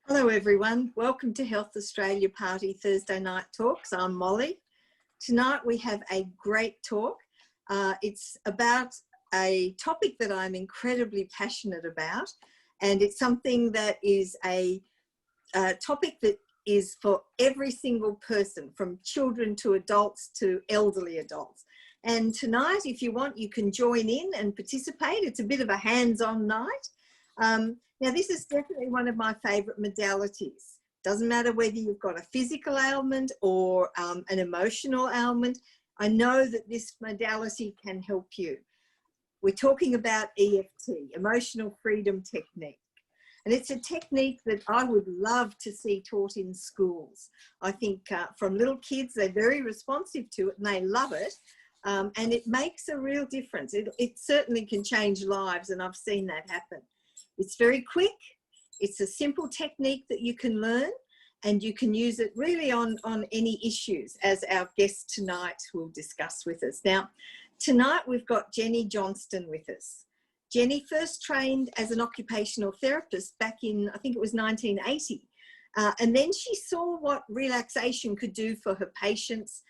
Hello everyone, welcome to Health Australia Party Thursday Night Talks. I'm Molly. Tonight we have a great talk. It's about a topic that I'm incredibly passionate about, and it's something that is a topic that is for every single person, from children to adults to elderly adults. And tonight, if you want, you can join in and participate. It's a bit of a hands-on night. Now, this is definitely one of my favourite modalities. Doesn't matter whether you've got a physical ailment or an emotional ailment. I know that this modality can help you. We're talking about EFT, Emotional Freedom Technique. And it's a technique that I would love to see taught in schools. I think from little kids, they're very responsive to it and they love it. And it makes a real difference. It certainly can change lives, and I've seen that happen. It's very quick. It's a simple technique that you can learn, and you can use it really on any issues, as our guest tonight will discuss with us. Now, tonight we've got Jenny Johnston with us. Jenny first trained as an occupational therapist back in, I think it was 1980. And then she saw what relaxation could do for her patients,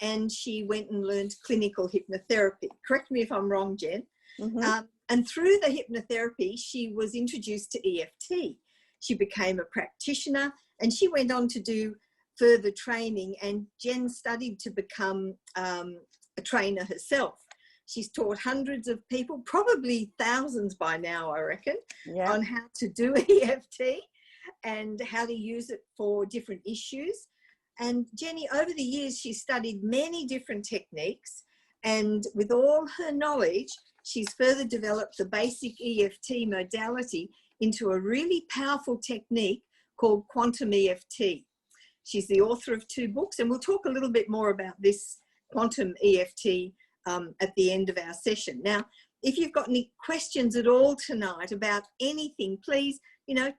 and she went and learned clinical hypnotherapy. Correct me if I'm wrong, Jen. Mm-hmm. And through the hypnotherapy, she was introduced to EFT. She became a practitioner, and she went on to do further training, and Jen studied to become a trainer herself. She's taught hundreds of people, probably thousands by now, I reckon, on how to do EFT and how to use it for different issues. And Jenny, over the years, she studied many different techniques, and with all her knowledge, she's further developed the basic EFT modality into a really powerful technique called quantum EFT. She's the author of 2 books, and we'll talk a little bit more about this quantum EFT at the end of our session. Now, if you've got any questions at all tonight about anything, please,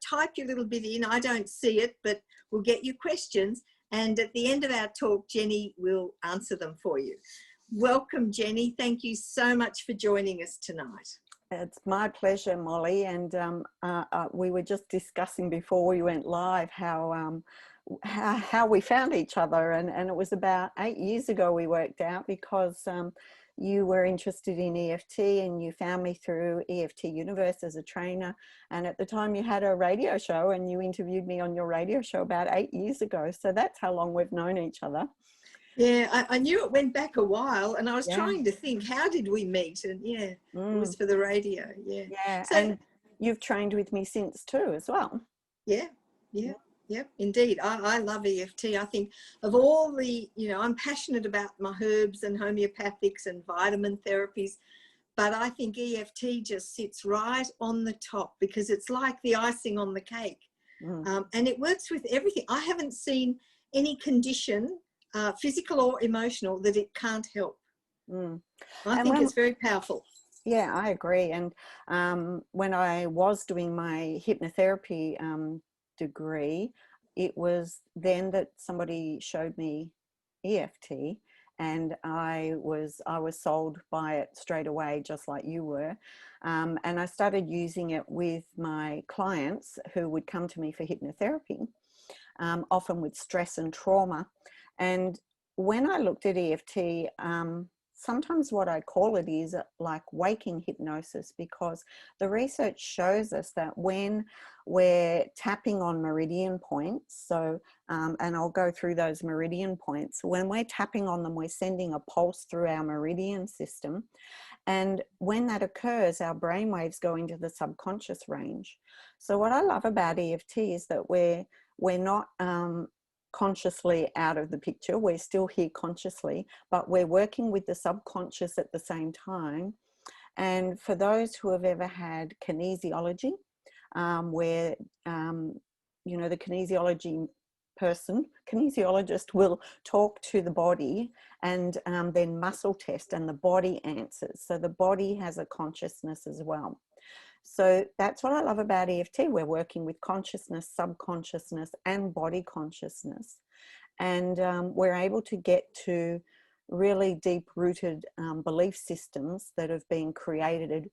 type your little bit in. I don't see it, but we'll get your questions. And at the end of our talk, Jenny will answer them for you. Welcome, Jenny. Thank you so much for joining us tonight. It's my pleasure, Molly. And we were just discussing before we went live how we found each other. And it was about 8 years ago we worked out, because you were interested in EFT and you found me through EFT Universe as a trainer. And at the time you had a radio show and you interviewed me on your radio show about 8 years ago. So that's how long we've known each other. Yeah, I knew it went back a while, and I was trying to think, how did we meet? And it was for the radio. Yeah, so, and you've trained with me since too as well. Yeah, indeed. I love EFT. I think of all the, I'm passionate about my herbs and homeopathics and vitamin therapies, but I think EFT just sits right on the top, because it's like the icing on the cake. And it works with everything. I haven't seen any condition, physical or emotional, that it can't help. I think it's very powerful. Yeah, I agree. And when I was doing my hypnotherapy degree, it was then that somebody showed me EFT, and I was sold by it straight away, just like you were. And I started using it with my clients who would come to me for hypnotherapy, often with stress and trauma. And when I looked at EFT, sometimes what I call it is like waking hypnosis, because the research shows us that when we're tapping on meridian points, so, and I'll go through those meridian points, when we're tapping on them, we're sending a pulse through our meridian system. And when that occurs, our brain waves go into the subconscious range. So what I love about EFT is that we're not consciously out of the picture. We're still here consciously, but we're working with the subconscious at the same time. And for those who have ever had kinesiology, where the kinesiologist will talk to the body and then muscle test, and the body answers. So the body has a consciousness as well. So that's what I love about EFT. We're working with consciousness, subconsciousness, and body consciousness. And we're able to get to really deep-rooted belief systems that have been created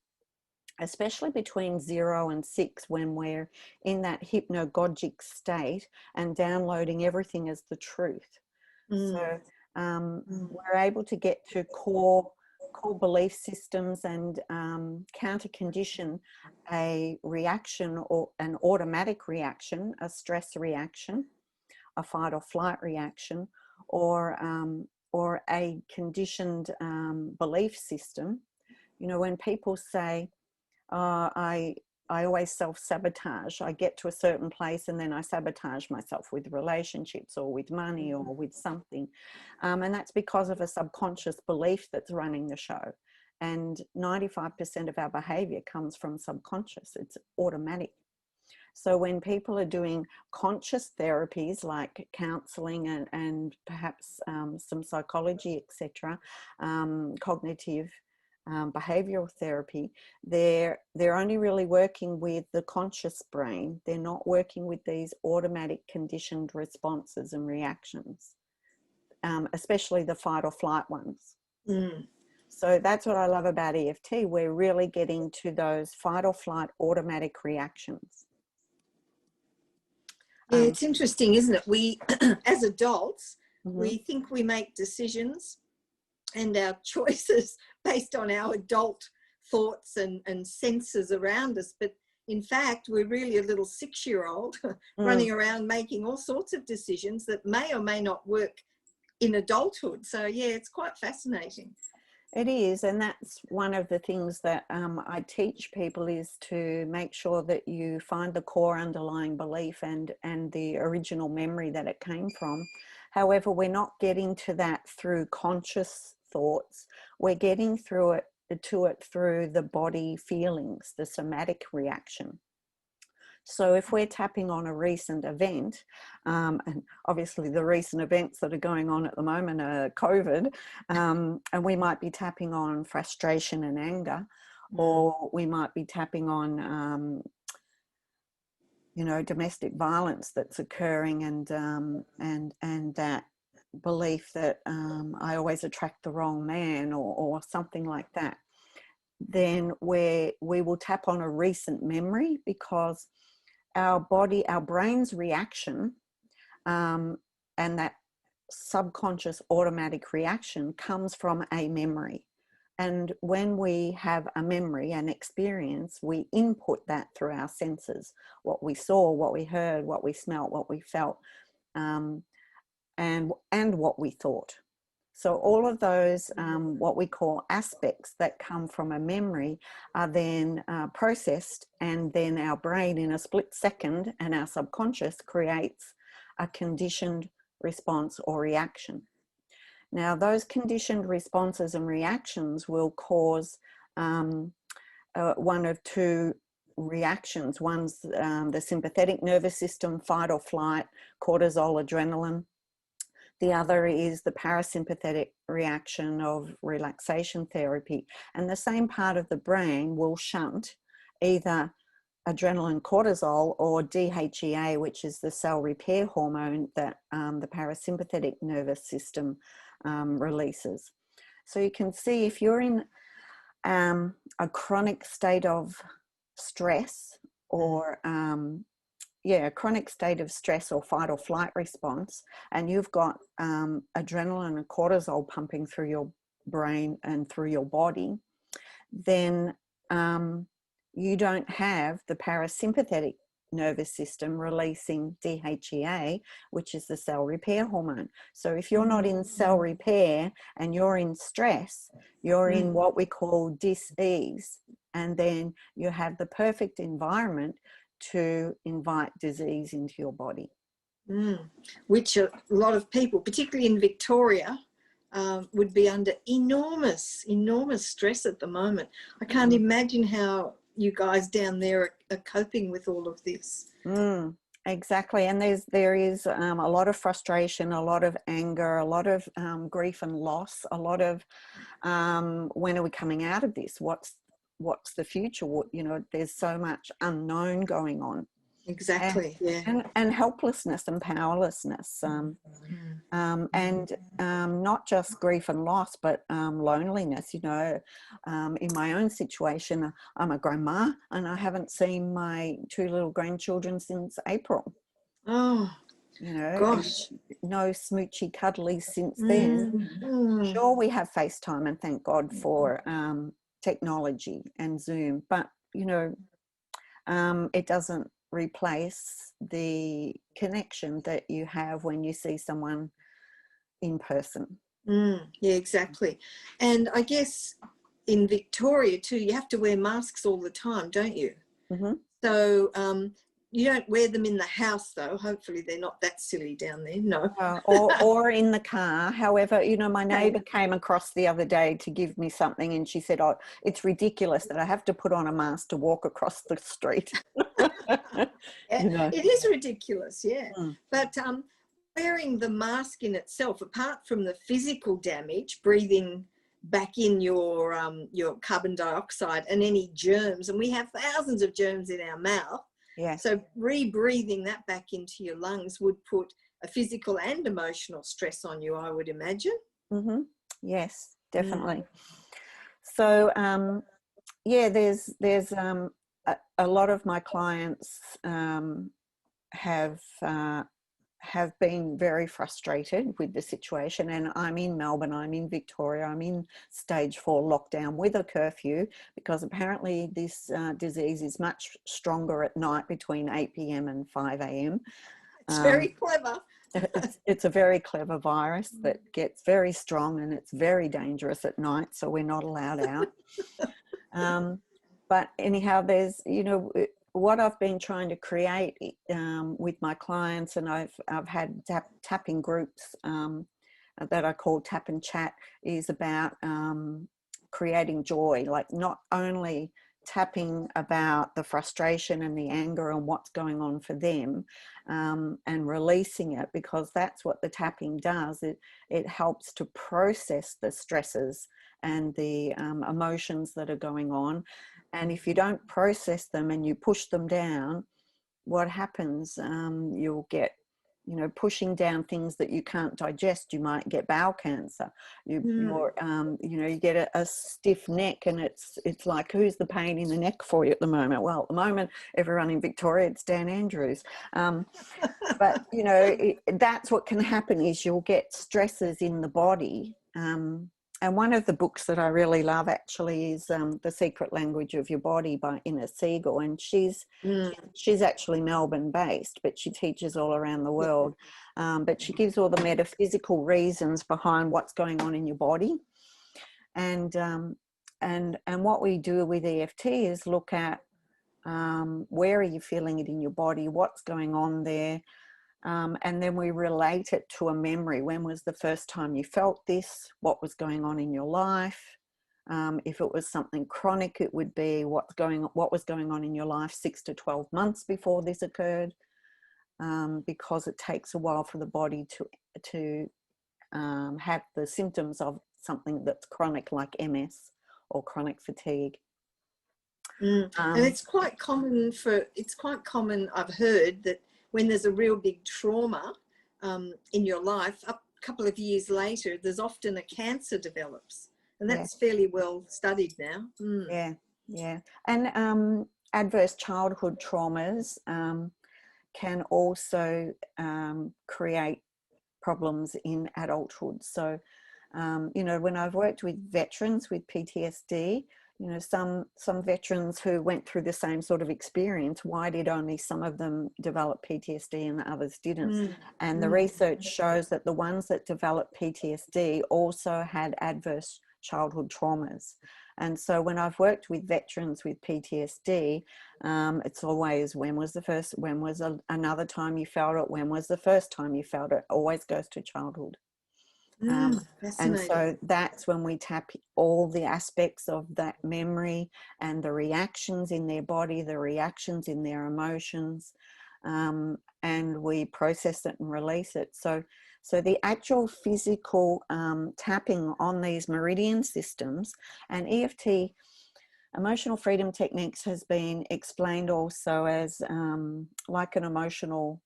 especially between 0 and 6, when we're in that hypnagogic state and downloading everything as the truth. So we're able to get to core belief systems and counter condition a reaction, or an automatic reaction, a stress reaction, a fight or flight reaction, or a conditioned belief system. You know, when people say, I always self-sabotage. I get to a certain place and then I sabotage myself with relationships or with money or with something. And that's because of a subconscious belief that's running the show. And 95% of our behavior comes from subconscious. It's automatic. So when people are doing conscious therapies like counseling and perhaps some psychology, etc., cognitive behavioral therapy, they're only really working with the conscious brain. They're not working with these automatic conditioned responses and reactions, especially the fight or flight ones. So that's what I love about EFT. We're really getting to those fight or flight automatic reactions. Yeah, it's interesting, isn't it? We, as adults, we think we make decisions and our choices based on our adult thoughts and senses around us. But in fact, we're really a little 6-year-old running around making all sorts of decisions that may or may not work in adulthood. So yeah, it's quite fascinating. It is, and that's one of the things that I teach people, is to make sure that you find the core underlying belief and the original memory that it came from. However, we're not getting to that through conscious thoughts. We're getting to it through the body feelings, the somatic reaction. So if we're tapping on a recent event, and obviously the recent events that are going on at the moment are COVID, and we might be tapping on frustration and anger, or we might be tapping on, you know, domestic violence that's occurring, and that belief that I always attract the wrong man, or something like that. Then we will tap on a recent memory, because our brain's reaction, and that subconscious automatic reaction comes from a memory. And when we have a memory, an experience, we input that through our senses: what we saw, what we heard, what we smelt, what we felt, and what we thought. So all of those, what we call aspects that come from a memory, are then processed, and then our brain, in a split second, and our subconscious creates a conditioned response or reaction. Now, those conditioned responses and reactions will cause one of two reactions. One's the sympathetic nervous system, fight or flight, cortisol, adrenaline. The other is the parasympathetic reaction of relaxation therapy. And the same part of the brain will shunt either adrenaline, cortisol, or DHEA, which is the cell repair hormone that the parasympathetic nervous system releases. So you can see, if you're in a chronic state of stress, or a chronic state of stress or fight or flight response, and you've got adrenaline and cortisol pumping through your brain and through your body, then you don't have the parasympathetic nervous system releasing DHEA, which is the cell repair hormone. So if you're not in cell repair and you're in stress, you're in what we call dis-ease, and then you have the perfect environment to invite disease into your body. Which a lot of people, particularly in Victoria, would be under enormous stress at the moment. I can't imagine how you guys down there are coping with all of this. Exactly. And there is a lot of frustration, a lot of anger, a lot of grief and loss, a lot of when are we coming out of this? What's the future? You know, there's so much unknown going on. Exactly. And helplessness and powerlessness. and not just grief and loss, but loneliness. You know, in my own situation, I'm a grandma and I haven't seen my 2 little grandchildren since April. Oh, you know, gosh. no smoochy cuddly since then. Sure, we have FaceTime, and thank God for technology and Zoom, but you know, it doesn't replace the connection that you have when you see someone in person. Yeah, exactly. And I guess in Victoria too, you have to wear masks all the time, don't you? Mm-hmm. So you don't wear them in the house, though. Hopefully they're not that silly down there. No. Or in the car. However, you know, my neighbour came across the other day to give me something, and she said, "Oh, it's ridiculous that I have to put on a mask to walk across the street." You know. It is ridiculous, yeah. Mm. But wearing the mask in itself, apart from the physical damage, breathing back in your carbon dioxide and any germs, and we have thousands of germs in our mouth. Yes. So rebreathing that back into your lungs would put a physical and emotional stress on you, I would imagine. Mm-hmm. Yes, definitely. So yeah, there's a lot of my clients have been very frustrated with the situation, and I'm in Melbourne, I'm in Victoria, I'm in stage 4 lockdown with a curfew, because apparently this disease is much stronger at night between 8 p.m. and 5 a.m. It's very clever. It's a very clever virus that gets very strong, and it's very dangerous at night, so we're not allowed out. But anyhow, there's, you know, what I've been trying to create with my clients, and I've had tapping groups that I call Tap and Chat, is about creating joy, like not only tapping about the frustration and the anger and what's going on for them, and releasing it, because that's what the tapping does. It helps to process the stresses and the emotions that are going on. And if you don't process them and you push them down, what happens? You'll get, you know, pushing down things that you can't digest. You might get bowel cancer. You get a stiff neck, and it's like, who's the pain in the neck for you at the moment? Well, at the moment, everyone in Victoria, it's Dan Andrews. But you know, that's what can happen, is you'll get stresses in the body. And one of the books that I really love actually is The Secret Language of Your Body by Segal, and she's actually Melbourne based, but she teaches all around the world. But she gives all the metaphysical reasons behind what's going on in your body. And what we do with EFT is look at where are you feeling it in your body, what's going on there. And then we relate it to a memory. When was the first time you felt this? What was going on in your life? If it was something chronic, it would be what was going on in your life 6 to 12 months before this occurred, because it takes a while for the body to have the symptoms of something that's chronic, like MS or chronic fatigue. And it's quite common I've heard, that when there's a real big trauma in your life, a couple of years later, there's often a cancer develops. And that's fairly well studied now. Yeah. And adverse childhood traumas can also create problems in adulthood. So, you know, when I've worked with veterans with PTSD, you know, some veterans who went through the same sort of experience, why did only some of them develop PTSD and the others didn't? And the research shows that the ones that developed PTSD also had adverse childhood traumas. And so when I've worked with veterans with PTSD, it's always, when was another time you felt it? When was the first time you felt it? Always goes to childhood. And so that's when we tap all the aspects of that memory and the reactions in their body, the reactions in their emotions, and we process it and release it. So the actual physical tapping on these meridian systems, and EFT, Emotional Freedom Techniques, has been explained also as like an emotional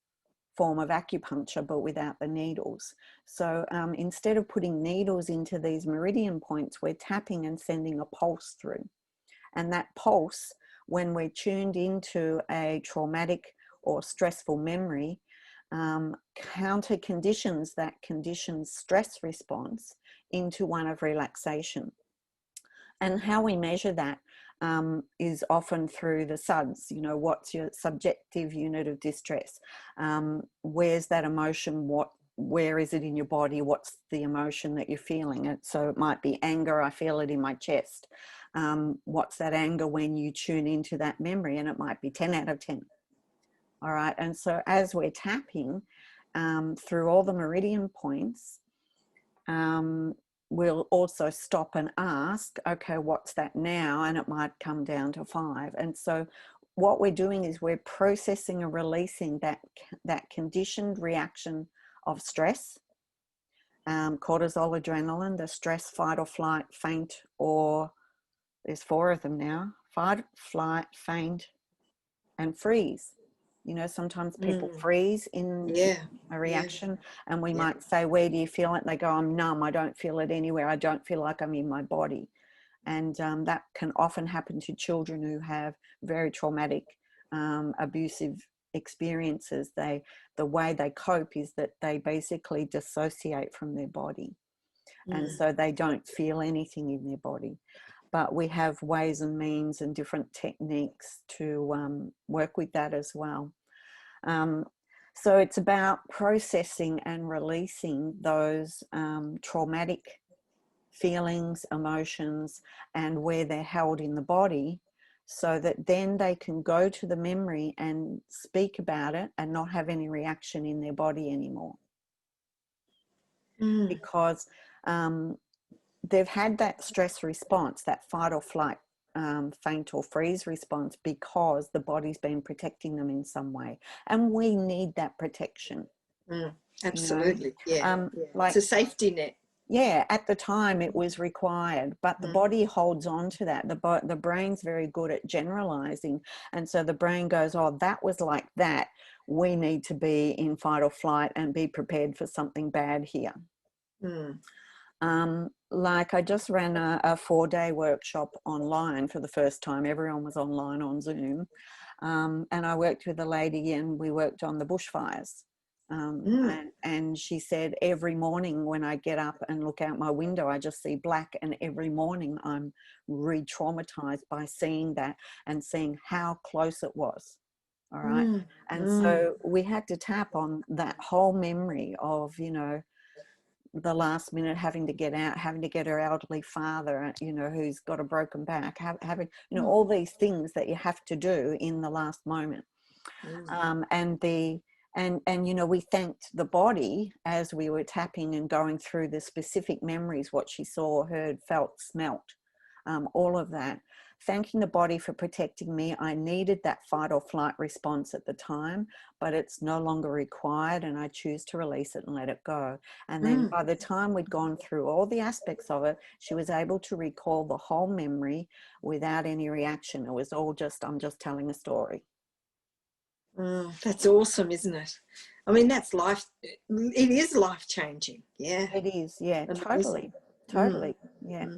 form of acupuncture, but without the needles. So instead of putting needles into these meridian points, we're tapping and sending a pulse through. And that pulse, when we're tuned into a traumatic or stressful memory, counter conditions that conditions stress response into one of relaxation. And how we measure that is often through the SUDS. You know, what's your subjective unit of distress? Where's that emotion? Where is it in your body? What's the emotion that you're feeling? So it might be anger. I feel it in my chest. What's that anger when you tune into that memory? And it might be 10 out of 10. All right. And so as we're tapping through all the meridian points, we'll also stop and ask, okay, what's that now? And it might come down to 5. And so what we're doing is we're processing and releasing that conditioned reaction of stress, cortisol, adrenaline, the stress, fight or flight, faint, or there's 4 of them now: fight, flight, faint, and freeze. You know, sometimes people freeze in a reaction, and we might say, where do you feel it? And they go, I'm numb. I don't feel it anywhere. I don't feel like I'm in my body. And that can often happen to children who have very traumatic, abusive experiences. The way they cope is that they basically dissociate from their body. And so they don't feel anything in their body. But we have ways and means and different techniques to work with that as well. So it's about processing and releasing those traumatic feelings, emotions, and where they're held in the body, so that then they can go to the memory and speak about it and not have any reaction in their body anymore. Because they've had that stress response, that fight or flight, faint or freeze response, because the body's been protecting them in some way. And we need that protection. Absolutely. You know? Like, it's a safety net. Yeah, at the time it was required, but the body holds on to that. The brain's very good at generalizing. And so the brain goes, oh, that was like that. We need to be in fight or flight and be prepared for something bad here. Like I just ran a 4-day workshop online for the first time. Everyone was online on Zoom. And I worked with a lady, and we worked on the bushfires. And she said, every morning when I get up and look out my window, I just see black. And every morning I'm re-traumatized by seeing that and seeing how close it was. All right. And so we had to tap on that whole memory of, you know, the last minute having to get out, having to get her elderly father, you know, who's got a broken back, having, you know, all these things that you have to do in the last moment. And you know, we thanked the body as we were tapping and going through the specific memories, what she saw, heard, felt, smelt, all of that. Thanking the body for protecting me. I needed that fight or flight response at the time, but it's no longer required, and I choose to release it and let it go. And then by the time we'd gone through all the aspects of it, she was able to recall the whole memory without any reaction. It was all just, I'm just telling a story. That's awesome, isn't it? I mean, that's life. It is life-changing. Yeah. It is. Yeah, amazing. Totally. Yeah.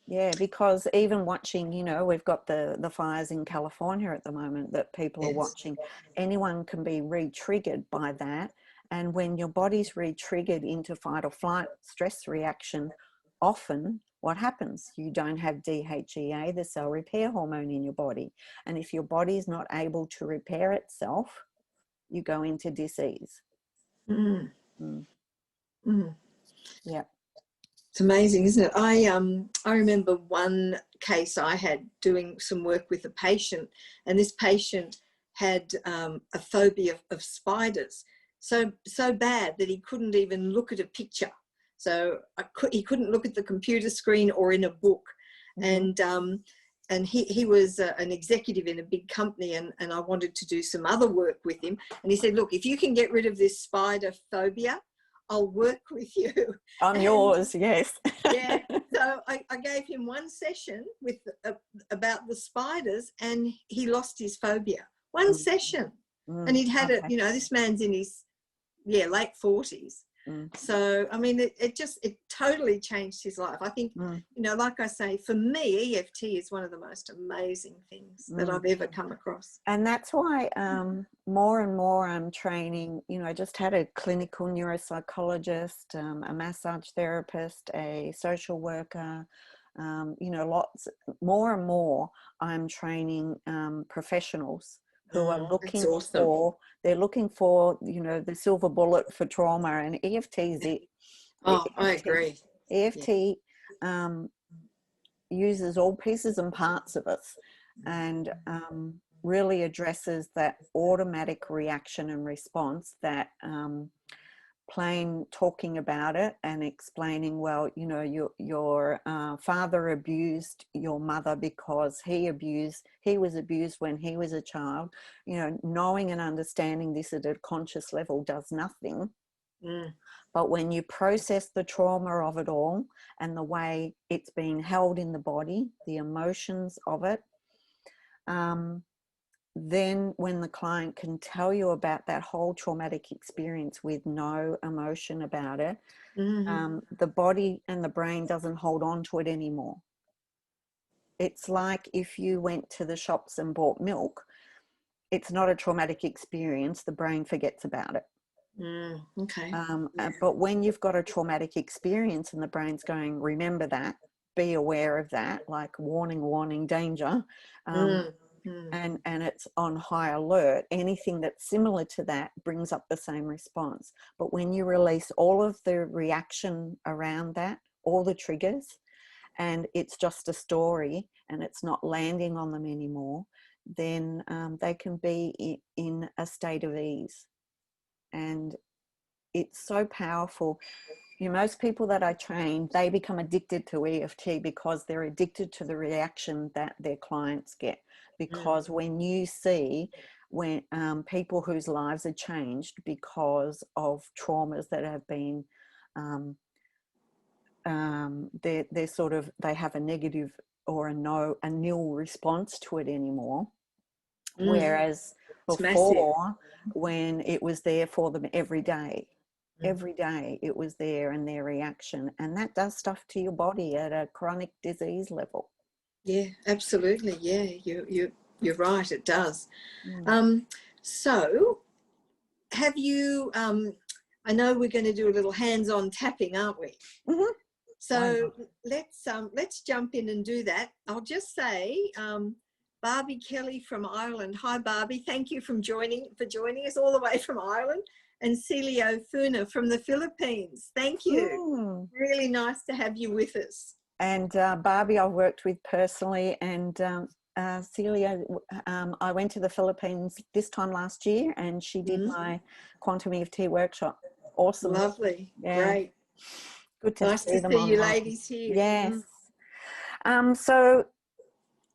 Yeah, because even watching, you know, we've got the fires in California at the moment that people are watching. Anyone can be re-triggered by that. And when your body's re-triggered into fight or flight stress reaction, often what happens? You don't have DHEA, the cell repair hormone, in your body. And if your body is not able to repair itself, you go into disease. Yeah. It's amazing, isn't it? I remember one case I had doing some work with a patient, and this patient had a phobia of spiders, so bad that he couldn't even look at a picture. So he couldn't look at the computer screen or in a book. And he was an executive in a big company, and I wanted to do some other work with him. And he said, look, if you can get rid of this spider phobia, I'll work with you. I'm yours, yes. Yeah. So I gave him one session with about the spiders, and he lost his phobia. One session. And he'd had it, you know, this man's in his yeah, late 40s. Mm. So, I mean, it totally changed his life. I think, you know, like I say, for me, EFT is one of the most amazing things that I've ever come across. And that's why more and more I'm training, you know, I just had a clinical neuropsychologist, a massage therapist, a social worker, you know, lots more and more I'm training professionals who are looking for, they're looking for, you know, the silver bullet for trauma, and EFT is it. Oh, I agree. EFT uses all pieces and parts of us, and really addresses that automatic reaction and response that plain talking about it and explaining, well, you know, your father abused your mother because he was abused when he was a child. You know, knowing and understanding this at a conscious level does nothing. But when you process the trauma of it all and the way it's being held in the body, the emotions of it, then when the client can tell you about that whole traumatic experience with no emotion about it, the body and the brain doesn't hold on to it anymore. It's like if you went to the shops and bought milk, it's not a traumatic experience, the brain forgets about it. Okay. But when you've got a traumatic experience and the brain's going, remember that, be aware of that, like warning, warning, danger, and it's on high alert, anything that's similar to that brings up the same response. But when you release all of the reaction around that, all the triggers, and it's just a story and it's not landing on them anymore, then they can be in a state of ease. And it's so powerful. You know, most people that I train, they become addicted to EFT because they're addicted to the reaction that their clients get. Because when you see when people whose lives are changed because of traumas that have been, they're sort of, they have a negative or a nil response to it anymore. Whereas before, when it was there for them every day it was there, and their reaction, and that does stuff to your body at a chronic disease level. Yeah, absolutely. Yeah, you're right, it does. So have you I know we're going to do a little hands-on tapping, aren't we? So let's jump in and do that. I'll just say Barbie Kelly from Ireland. Hi Barbie, thank you for joining us all the way from Ireland. And Celio Funa from the Philippines. Thank you. Really nice to have you with us. And Barbie I've worked with personally, and Celia, I went to the Philippines this time last year, and she did my quantum EFT workshop. Awesome. Lovely. Yeah. Great. Good to nice see them to see online. you ladies here. Yes. So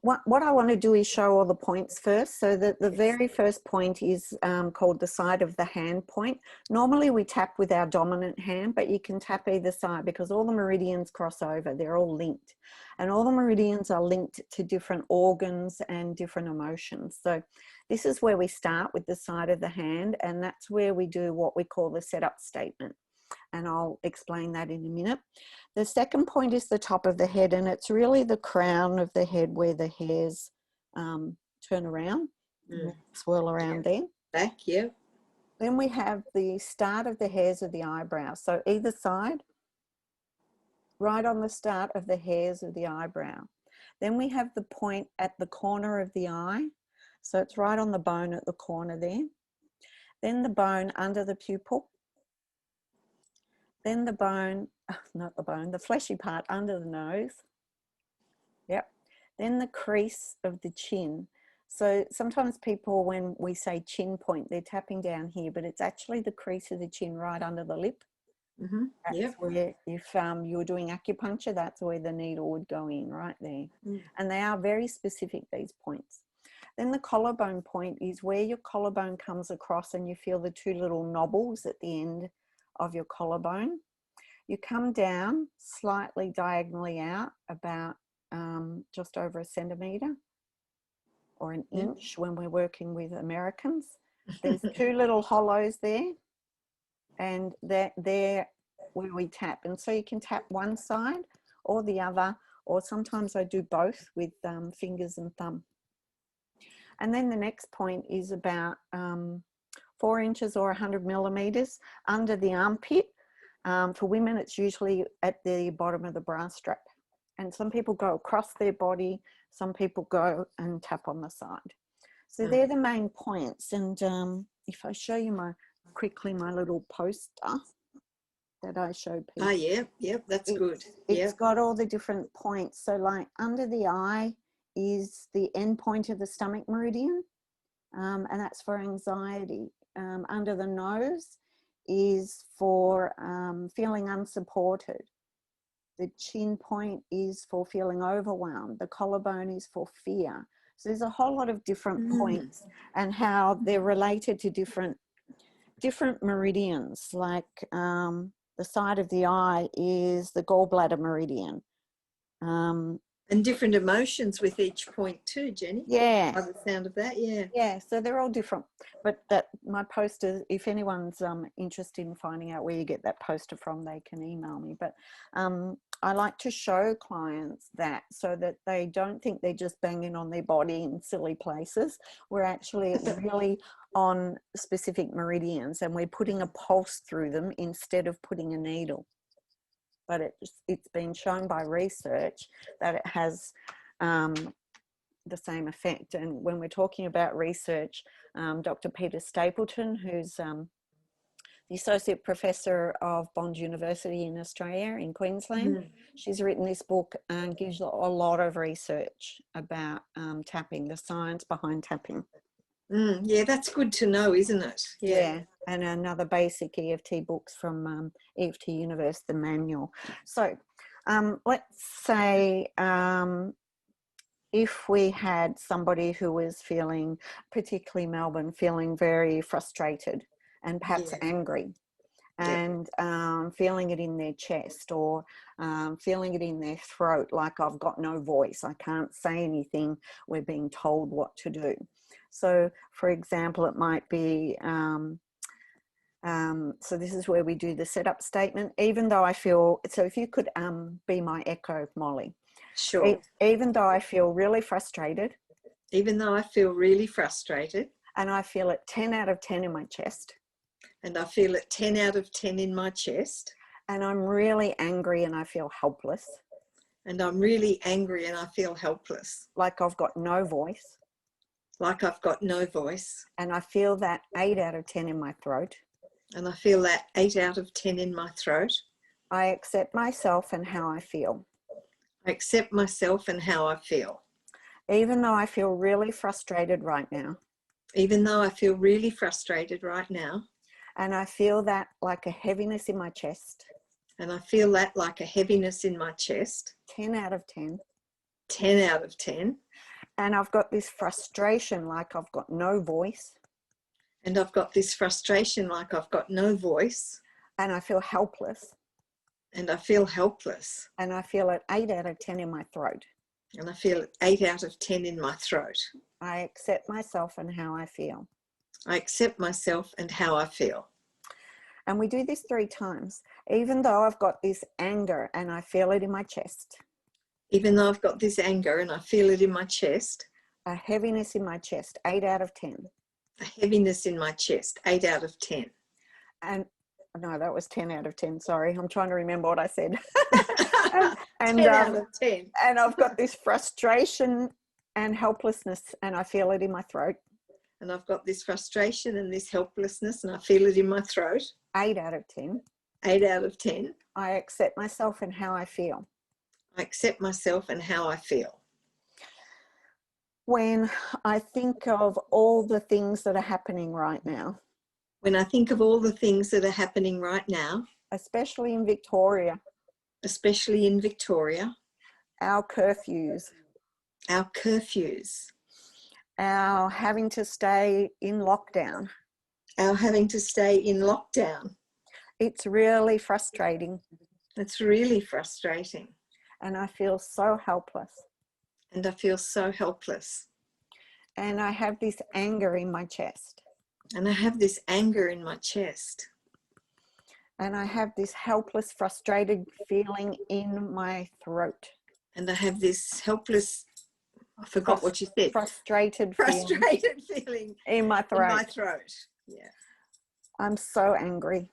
what I want to do is show all the points first. So that the very first point is called the side of the hand point. Normally we tap with our dominant hand, but you can tap either side because all the meridians cross over. They're all linked, and all the meridians are linked to different organs and different emotions. So this is where we start with the side of the hand, and that's where we do what we call the setup statement. And I'll explain that in a minute. The second point is the top of the head, and it's really the crown of the head where the hairs turn around, swirl around there. Back, yeah. Then we have the start of the hairs of the eyebrow. So either side, right on the start of the hairs of the eyebrow. Then we have the point at the corner of the eye. So it's right on the bone at the corner there. Then the bone under the pupil. Then the bone, not the bone, the fleshy part under the nose. Yep. Then the crease of the chin. So sometimes people, when we say chin point, they're tapping down here, but it's actually the crease of the chin right under the lip. That's where, if you were doing acupuncture, that's where the needle would go in, right there. And they are very specific, these points. Then the collarbone point is where your collarbone comes across and you feel the two little knobbles at the end of your collarbone. You come down slightly diagonally out, about just over a centimetre or an inch when we're working with Americans. There's two little hollows there. and they're where we tap. And so you can tap one side or the other, or sometimes I do both with fingers and thumb. And then the next point is about 4 inches or 100 millimeters under the armpit. For women, it's usually at the bottom of the bra strap. And some people go across their body, some people go and tap on the side. So they're the main points. And if I show you quickly my little poster that I show people. Oh, yeah, that's good. It's got all the different points. So like under the eye is the end point of the stomach meridian, and that's for anxiety. Under the nose is for feeling unsupported. The chin point is for feeling overwhelmed. The collarbone is for fear. So there's a whole lot of different points and how they're related to different meridians. Like the side of the eye is the gallbladder meridian. And different emotions with each point too, Jenny. Yeah. By the sound of that, yeah. Yeah, so they're all different. But my poster, if anyone's interested in finding out where you get that poster from, they can email me. But I like to show clients that so that they don't think they're just banging on their body in silly places. We're actually really on specific meridians, and we're putting a pulse through them instead of putting a needle. But it's been shown by research that it has the same effect. And when we're talking about research, Dr. Peter Stapleton, who's the Associate Professor of Bond University in Australia, in Queensland, she's written this book and gives a lot of research about tapping, the science behind tapping. Yeah, that's good to know, isn't it? Yeah. And another basic EFT books from EFT Universe, the manual. So let's say if we had somebody who was feeling, particularly Melbourne, feeling very frustrated and perhaps angry, and feeling it in their chest, or feeling it in their throat, like I've got no voice, I can't say anything, we're being told what to do. So for example, it might be so this is where we do the setup statement. Even though I feel, so if you could be my echo, Molly. Sure. Even though I feel really frustrated. Even though I feel really frustrated. And I feel it 10 out of 10 in my chest. And I feel it 10 out of 10 in my chest. And I'm really angry and I feel helpless. And I'm really angry and I feel helpless. Like I've got no voice. Like I've got no voice. And I feel that 8 out of 10 in my throat. And I feel that 8 out of 10 in my throat. I accept myself and how I feel. I accept myself and how I feel. Even though I feel really frustrated right now. Even though I feel really frustrated right now. And I feel that like a heaviness in my chest. And I feel that like a heaviness in my chest. 10 out of 10. 10 out of 10. And I've got this frustration like I've got no voice. And I've got this frustration like I've got no voice. And I feel helpless. And I feel helpless. And I feel it 8 out of 10 in my throat. And I feel it 8 out of 10 in my throat. I accept myself and how I feel. I accept myself and how I feel. And we do this 3 times. Even though I've got this anger and I feel it in my chest. Even though I've got this anger and I feel it in my chest. A heaviness in my chest, 8 out of 10. A heaviness in my chest, 8 out of 10. And no, that was 10 out of 10. Sorry, I'm trying to remember what I said. and 10 out of 10. And I've got this frustration and helplessness and I feel it in my throat. And I've got this frustration and this helplessness and I feel it in my throat. 8 out of 10. 8 out of 10. I accept myself and how I feel. I accept myself and how I feel. When I think of all the things that are happening right now. When I think of all the things that are happening right now. Especially in Victoria. Especially in Victoria. Our curfews. Our curfews. Our having to stay in lockdown. Our having to stay in lockdown. It's really frustrating. It's really frustrating. And I feel so helpless. And I feel so helpless. And I have this anger in my chest. And I have this anger in my chest. And I have this helpless, frustrated feeling in my throat. And I have this helpless, I forgot what you said. Frustrated feeling in my throat. In my throat. Yeah. I'm so angry.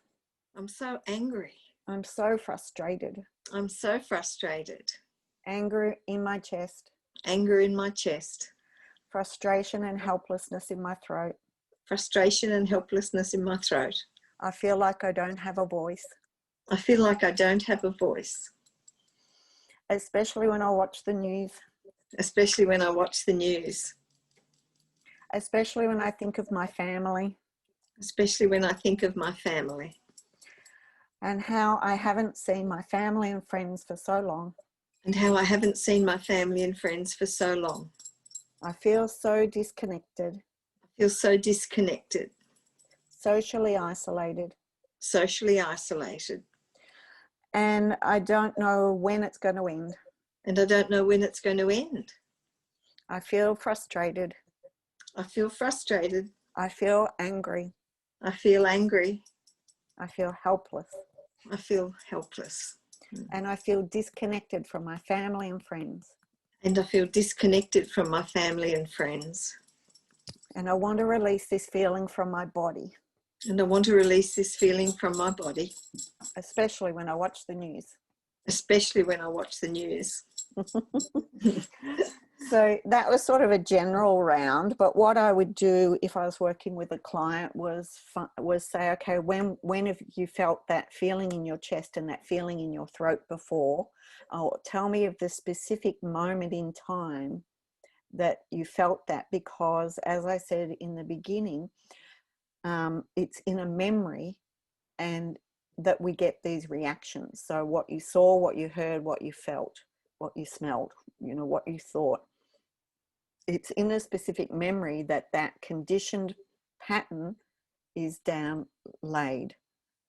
I'm so angry. I'm so frustrated. I'm so frustrated. Anger in my chest. Anger in my chest. Frustration and helplessness in my throat. Frustration and helplessness in my throat. I feel like I don't have a voice. I feel like I don't have a voice. Especially when I watch the news. Especially when I watch the news. Especially when I think of my family. Especially when I think of my family. And how I haven't seen my family and friends for so long. And how I haven't seen my family and friends for so long. I feel so disconnected. I feel so disconnected. Socially isolated. Socially isolated. And I don't know when it's going to end. And I don't know when it's going to end. I feel frustrated. I feel frustrated. I feel angry. I feel angry. I feel helpless. I feel helpless. And I feel disconnected from my family and friends. And I feel disconnected from my family and friends. And I want to release this feeling from my body. And I want to release this feeling from my body. Especially when I watch the news. Especially when I watch the news. So that was sort of a general round, but what I would do if I was working with a client was say, okay, when have you felt that feeling in your chest and that feeling in your throat before? Oh, tell me of the specific moment in time that you felt that, because as I said in the beginning, it's in a memory and that we get these reactions. So what you saw, what you heard, what you felt, what you smelled, what you thought. It's in a specific memory that conditioned pattern is down laid.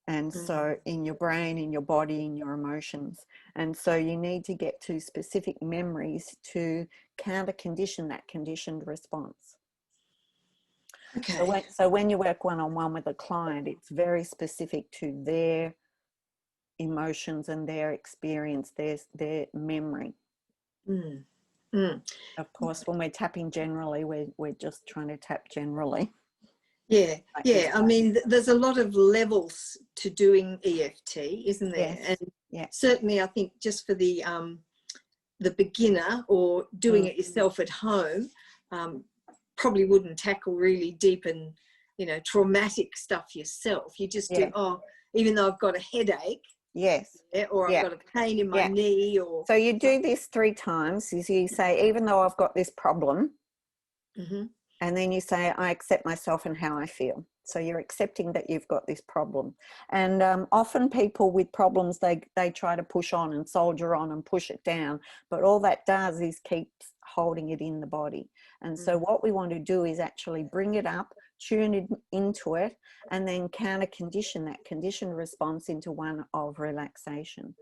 And so in your brain, in your body, in your emotions. And so you need to get to specific memories to counter condition that conditioned response. Okay. So when you work one-on-one with a client, it's very specific to their emotions and their experience, their memory. Of course, when we're tapping generally, we're just trying to tap generally. Yeah, yeah. I mean, there's a lot of levels to doing EFT, isn't there? Yes. And certainly, I think just for the beginner or doing it yourself at home, probably wouldn't tackle really deep and traumatic stuff yourself. You just do, even though I've got a headache. Yes. Or I've got a pain in my knee. Or so you do this 3 times. You say, even though I've got this problem, and then you say, I accept myself and how I feel. So you're accepting that you've got this problem. And often people with problems, they try to push on and soldier on and push it down. But all that does is keeps holding it in the body. And so what we want to do is actually bring it up, tune it into it, and then counter condition that conditioned response into one of relaxation.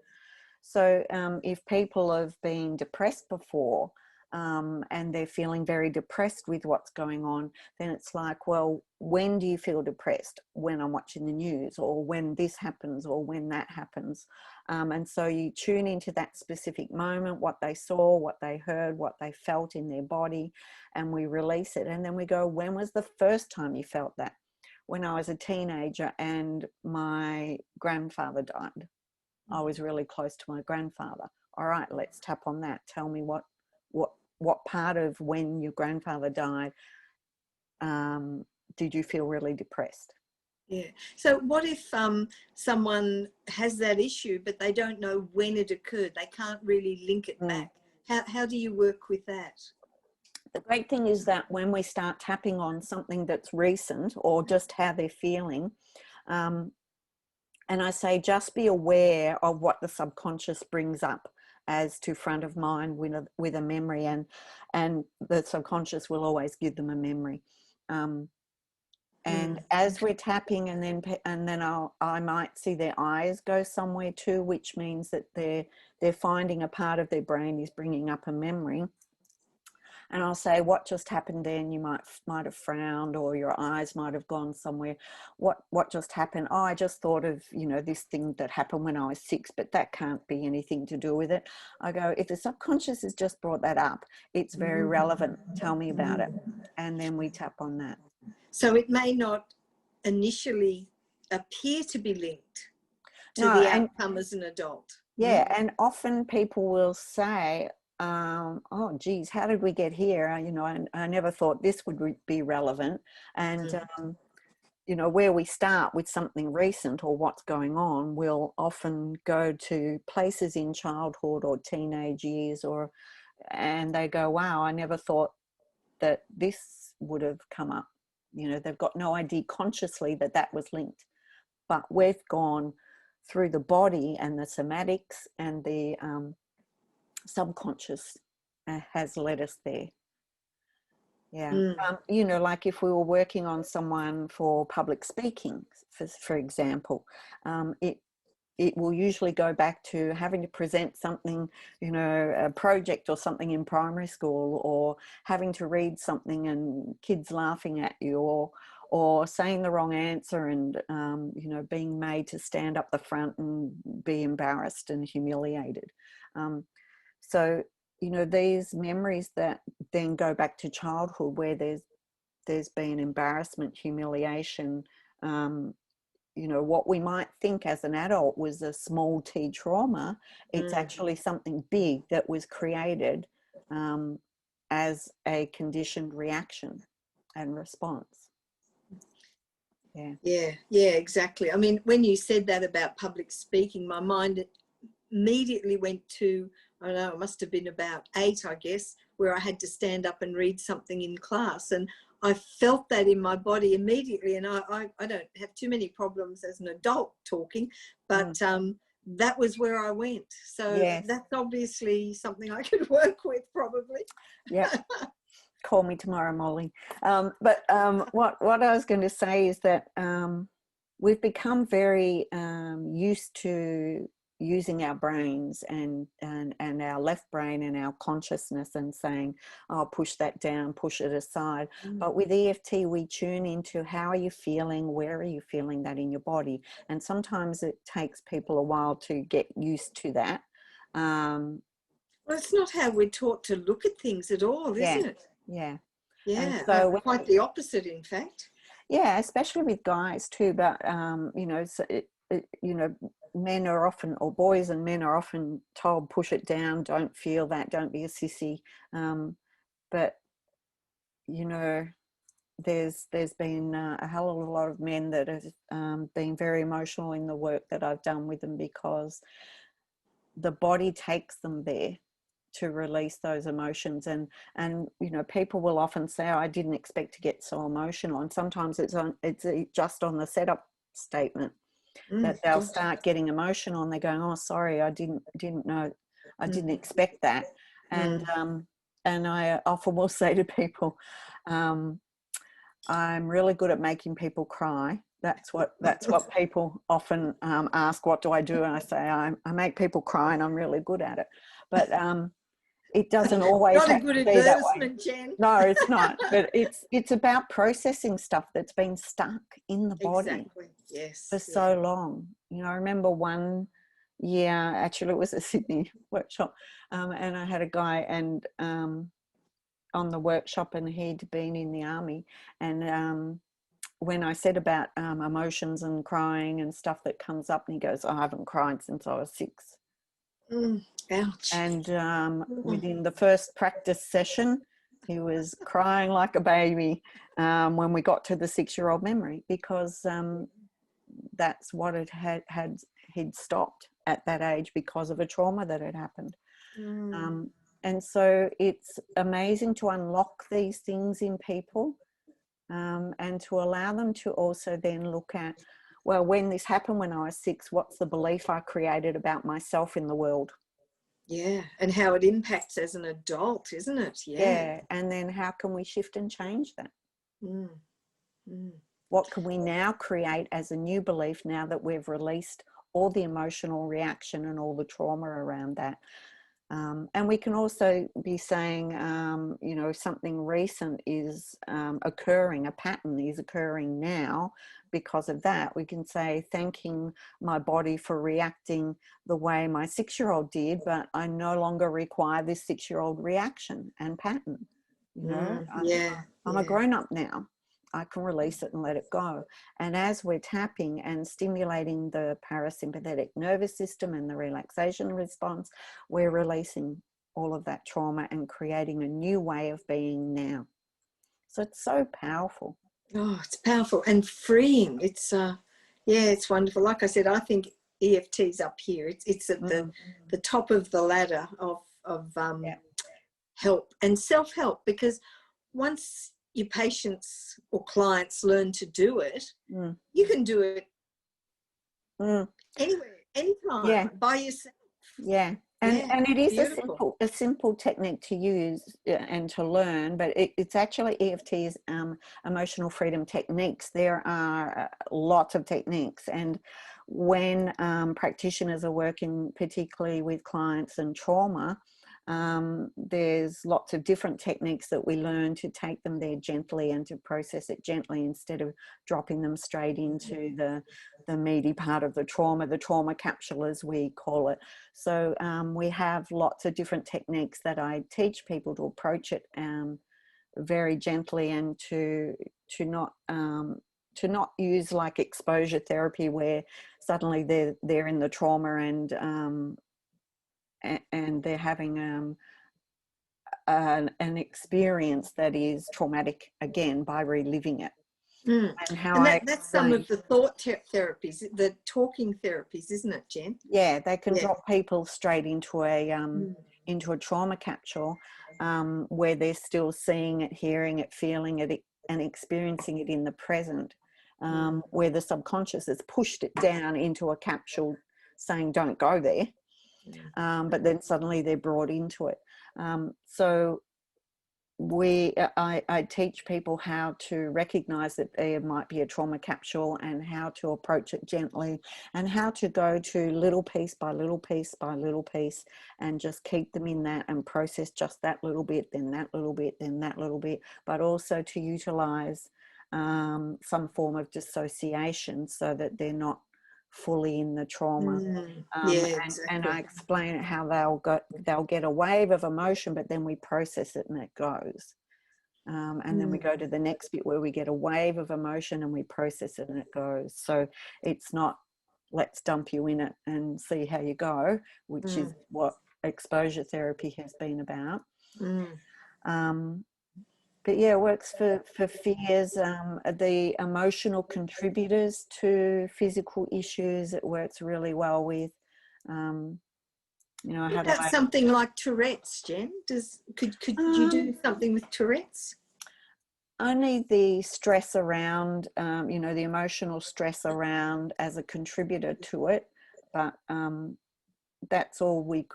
So if people have been depressed before, and they're feeling very depressed with what's going on, then it's like, well, when do you feel depressed? When I'm watching the news, or when this happens, or when that happens. And so you tune into that specific moment, what they saw, what they heard, what they felt in their body, and we release it. And then we go, when was the first time you felt that? When I was a teenager and my grandfather died. I was really close to my grandfather. All right, let's tap on that. Tell me what part of when your grandfather died did you feel really depressed? Yeah. So what if someone has that issue, but they don't know when it occurred? They can't really link it back. How do you work with that? The great thing is that when we start tapping on something that's recent or just how they're feeling, and I say just be aware of what the subconscious brings up as to front of mind with a memory, and the subconscious will always give them a memory. And as we're tapping, and then I might see their eyes go somewhere too, which means that they're finding a part of their brain is bringing up a memory. and I'll say, what just happened then? You might have frowned, or your eyes might have gone somewhere. What just happened? Oh, I just thought of, you know, this thing that happened when I was 6, but that can't be anything to do with it. I go, if the subconscious has just brought that up, it's very relevant. Tell me about it. And then we tap on that. So it may not initially appear to be linked to No, the and outcome as an adult. yeah, and often people will say, oh geez, how did we get here? You know, I never thought this would be relevant. And you know, where we start with something recent or what's going on, we'll often go to places in childhood or teenage years, and they go, wow, I never thought that this would have come up. You know, they've got no idea consciously that was linked, but we've gone through the body, and the somatics and the subconscious has led us there. Yeah. You know, like if we were working on someone for public speaking, for example, it will usually go back to having to present something, you know, a project or something in primary school, or having to read something and kids laughing at you, or saying the wrong answer and, you know, being made to stand up the front and be embarrassed and humiliated. So, you know, these memories that then go back to childhood, where there's been embarrassment, humiliation, you know, what we might think as an adult was a small t trauma, it's actually something big that was created as a conditioned reaction and response. Yeah, exactly. I mean, when you said that about public speaking, my mind immediately went to, I don't know, it must have been about 8, I guess, where I had to stand up and read something in class, and I felt that in my body immediately. And I don't have too many problems as an adult talking, but that was where I went. So yes. That's obviously something I could work with, probably. Yeah. Call me tomorrow, Molly. But what I was going to say is that we've become very used to using our brains and our left brain and our consciousness, and saying, oh, push that down, push it aside. But with EFT, we tune into how are you feeling, where are you feeling that in your body. And sometimes it takes people a while to get used to that. Well, it's not how we're taught to look at things at all, isn't it? Yeah. Yeah, so quite the opposite, in fact. Yeah, especially with guys too. But you know, you know, men are often, or boys and men are often told, push it down, don't feel that, don't be a sissy. But you know, there's been a hell of a lot of men that have been very emotional in the work that I've done with them, because the body takes them there to release those emotions. And you know, people will often say, oh, I didn't expect to get so emotional, and sometimes it's just on the setup statement that they'll start getting emotional, and they're going, oh, sorry, I didn't know, I didn't expect that. And I often will say to people, I'm really good at making people cry. That's what people often ask, what do I do? And I say, I make people cry, and I'm really good at it. But it doesn't always not a have good to be that way. advertisement, Jen. No, it's not. But it's about processing stuff that's been stuck in the body for so long. You know, I remember one year, actually it was a Sydney workshop, and I had a guy and on the workshop, and he'd been in the army, and when I said about emotions and crying and stuff that comes up, and he goes, I haven't cried since I was 6. Ouch. And within the first practice session, he was crying like a baby when we got to the 6-year-old memory, because that's what it he'd stopped at that age because of a trauma that had happened. And so it's amazing to unlock these things in people, and to allow them to also then look at, well, when this happened when I was 6, what's the belief I created about myself in the world? Yeah, and how it impacts as an adult, isn't it? Yeah, and then how can we shift and change that? What can we now create as a new belief, now that we've released all the emotional reaction and all the trauma around that? And we can also be saying, you know, something recent is occurring, a pattern is occurring now. Because of that, we can say, thanking my body for reacting the way my 6-year-old did, but I no longer require this 6-year-old reaction and pattern. You know, I'm a grown-up now. I can release it and let it go. And as we're tapping and stimulating the parasympathetic nervous system and the relaxation response, we're releasing all of that trauma and creating a new way of being now. So it's so powerful. Oh, it's powerful and freeing. It's it's wonderful. Like I said, I think EFT's up here. It's at the top of the ladder of help and self-help, because once your patients or clients learn to do it, you can do it anywhere, anytime, by yourself. And it is a simple technique to use and to learn, but it's actually EFT's emotional freedom techniques. There are lots of techniques, and when practitioners are working particularly with clients and trauma, there's lots of different techniques that we learn to take them there gently and to process it gently, instead of dropping them straight into the meaty part of the trauma capsule, as we call it. So we have lots of different techniques that I teach people to approach it very gently, and to not use like exposure therapy, where suddenly they're in the trauma and they're having an experience that is traumatic again by reliving it. And how that's some of the thought therapies, the talking therapies, isn't it, Jen? Yeah, they can drop people straight into a trauma capsule, where they're still seeing it, hearing it, feeling it, and experiencing it in the present, where the subconscious has pushed it down into a capsule saying don't go there, but then suddenly they're brought into it. So I teach people how to recognize that there might be a trauma capsule, and how to approach it gently, and how to go to little piece by little piece by little piece, and just keep them in that and process just that little bit, then that little bit, then that little bit, but also to utilize some form of dissociation so that they're not fully in the trauma. And I explain how they'll get a wave of emotion, but then we process it and it goes, and then we go to the next bit where we get a wave of emotion and we process it and it goes. So it's not let's dump you in it and see how you go, which is what exposure therapy has been about. But yeah, it works for fears, the emotional contributors to physical issues. It works really well with, you know, what about something like Tourette's, Jen? Could you do something with Tourette's? Only the stress around, you know, the emotional stress around as a contributor to it, but that's all we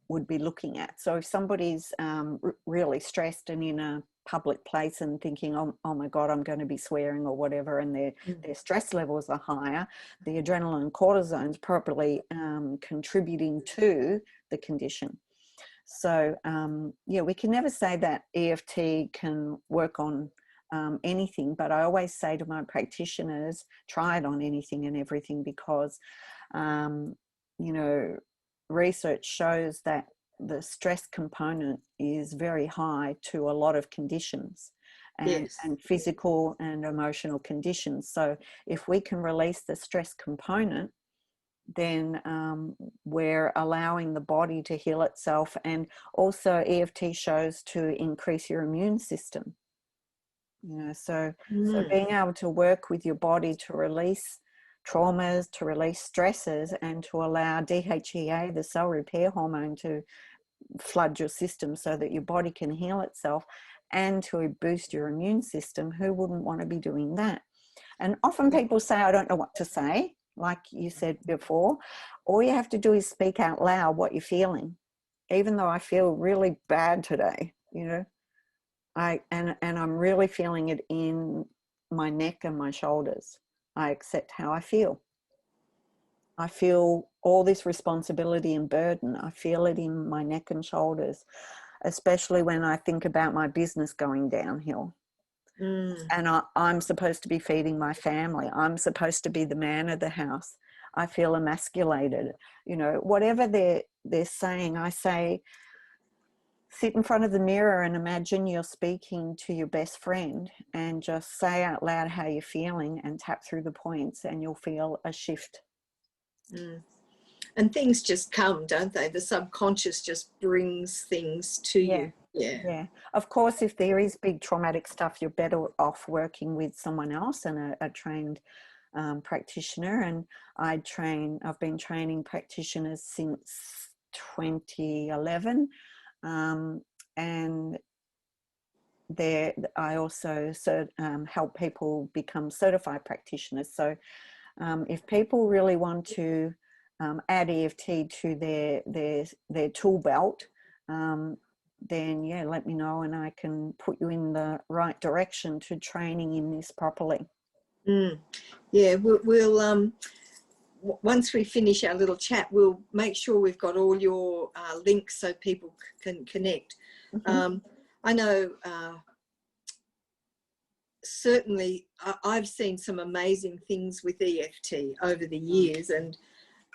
would be looking at. So if somebody's really stressed and in a public place and thinking, oh my God, I'm going to be swearing or whatever, and their stress levels are higher, the adrenaline and cortisone's probably contributing to the condition. So yeah, we can never say that EFT can work on anything, but I always say to my practitioners, try it on anything and everything, because you know, research shows that the stress component is very high to a lot of conditions, and physical and emotional conditions. So if we can release the stress component, then we're allowing the body to heal itself. And also EFT shows to increase your immune system. You know, so being able to work with your body to release traumas, to release stresses, and to allow DHEA, the cell repair hormone, to flood your system so that your body can heal itself, and to boost your immune system. Who wouldn't want to be doing that? And often people say, I don't know what to say. Like you said before, all you have to do is speak out loud what you're feeling. Even though I feel really bad today, you know, and I'm really feeling it in my neck and my shoulders, I accept how I feel. I feel all this responsibility and burden. I feel it in my neck and shoulders, especially when I think about my business going downhill. And I'm supposed to be feeding my family. I'm supposed to be the man of the house. I feel emasculated. You know, whatever they're saying, I say, sit in front of the mirror and imagine you're speaking to your best friend and just say out loud how you're feeling and tap through the points, and you'll feel a shift. And things just come, don't they? The subconscious just brings things to you. Yeah. Of course, if there is big traumatic stuff, you're better off working with someone else and a trained practitioner. And I've been training practitioners since 2011. And I also help people become certified practitioners. So if people really want to add EFT to their tool belt, then yeah, let me know and I can put you in the right direction to training in this properly. Yeah, we'll once we finish our little chat, we'll make sure we've got all your links so people can connect. I know certainly I've seen some amazing things with EFT over the years, and